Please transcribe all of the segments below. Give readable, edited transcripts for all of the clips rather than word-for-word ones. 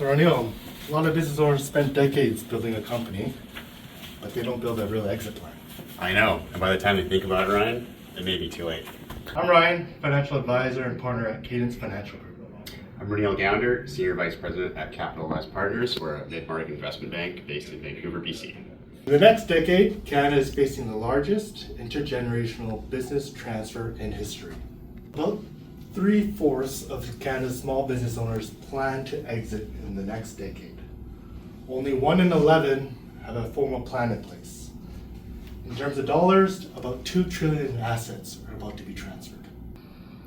So Roneil, a lot of business owners spend decades building a company, but they don't build a real exit plan. I know, and by the time they think about it, Ryan, it may be too late. I'm Ryan, financial advisor and partner at Cadence Financial Group. I'm Roneil Gounder, Senior Vice President at Capital West Partners. We're a mid-market investment bank based in Vancouver, BC. In the next decade, Canada is facing the largest intergenerational business transfer in history. About 3/4 of Canada's small business owners plan to exit in the next decade. Only 1 in 11 have a formal plan in place. In terms of dollars, about $2 trillion in assets are about to be transferred.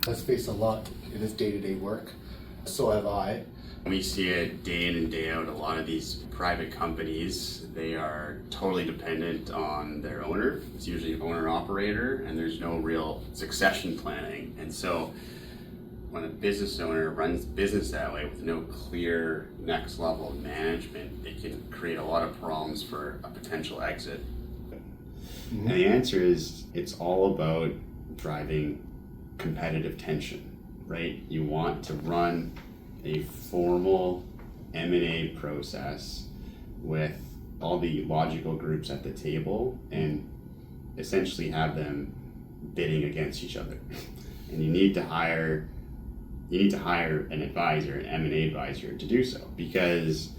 Let's face a lot in his day-to-day work. So have I. We see it day in and day out. A lot of these private companies, they are totally dependent on their owner. It's usually owner-operator, and there's no real succession planning. And so when a business owner runs business that way with no clear next level of management, it can create a lot of problems for a potential exit. And the answer is, it's all about driving competitive tension, right? You want to run a formal M&A process with all the logical groups at the table and essentially have them bidding against each other. And you need to hire an advisor, an M&A advisor, to do so, because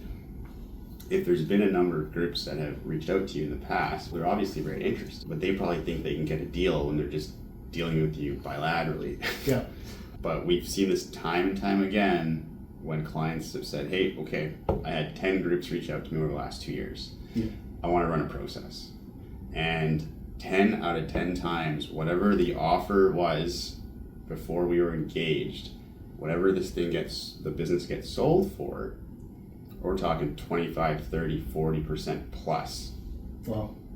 if there's been a number of groups that have reached out to you in the past, they're obviously very interested, but they probably think they can get a deal when they're just dealing with you bilaterally. Yeah. But we've seen this time and time again when clients have said, hey, okay, I had 10 groups reach out to me over the last 2 years. Yeah. I want to run a process. And 10 out of 10 times, whatever the offer was before we were engaged, whatever the business gets sold for, we're talking 25, 30, 40% plus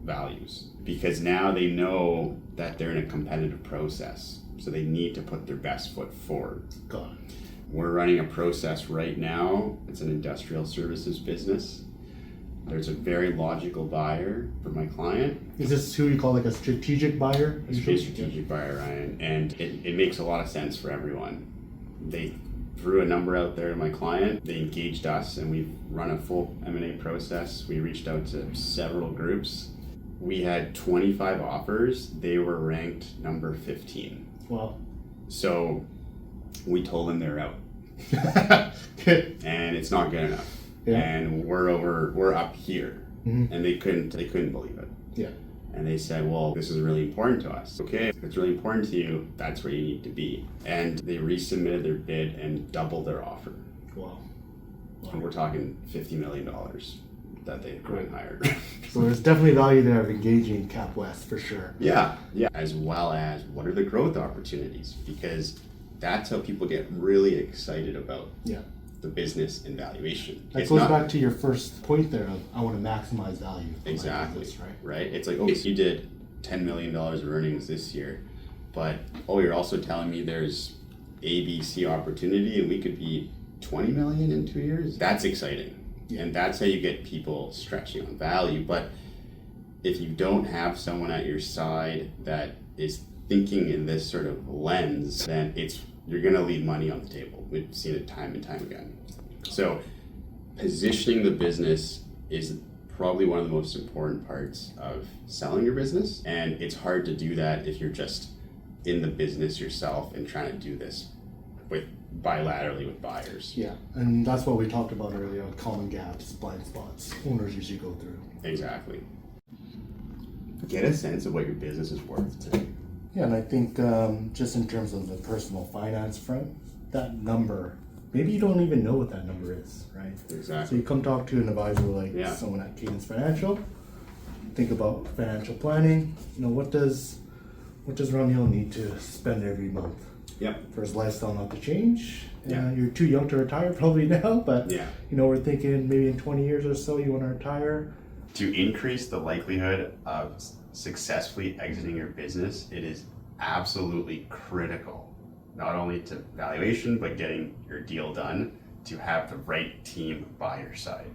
values. Because now they know that they're in a competitive process. So they need to put their best foot forward. Got it. We're running a process right now. It's an industrial services business. There's a very logical buyer for my client. Is this who you call like a strategic buyer? It's a strategic buyer, Ryan. And it makes a lot of sense for everyone. They threw a number out there to my client. They engaged us, and we've run a full M&A process. We reached out to several groups. We had 25 offers. They were ranked number 15. Wow. So we told them they're out. And it's not good enough. Yeah. And we're up here. Mm-hmm. And they couldn't believe it. Yeah. And they said, well, this is really important to us. Okay, if it's really important to you, that's where you need to be. And they resubmitted their bid and doubled their offer. Wow. And we're talking $50 million that they hired. So there's definitely value there of engaging Cap West for sure. Yeah. As well as, what are the growth opportunities? Because that's how people get really excited about the business and valuation. That goes back to your first point there of, I want to maximize value. Exactly. Business, right? It's like, okay, so you did $10 million of earnings this year, but you're also telling me there's ABC opportunity and we could be 20 million in 2 years? That's exciting. Yeah. And that's how you get people stretching on value. But if you don't have someone at your side that is thinking in this sort of lens, then you're going to leave money on the table. We've seen it time and time again. So positioning the business is probably one of the most important parts of selling your business. And it's hard to do that if you're just in the business yourself and trying to do this bilaterally with buyers. Yeah, and that's what we talked about earlier, common gaps, blind spots owners usually go through. Exactly. Get a sense of what your business is worth today. Yeah, and I think just in terms of the personal finance front, that number, maybe you don't even know what that number is, right? Exactly. So you come talk to an advisor like someone at Cadence Financial, think about financial planning. What does Roneil need to spend every month? Yep. For his lifestyle not to change. You're too young to retire probably now, but we're thinking maybe in 20 years or so you want to retire. To increase the likelihood of successfully exiting your business, it is absolutely critical, not only to valuation, but getting your deal done, to have the right team by your side.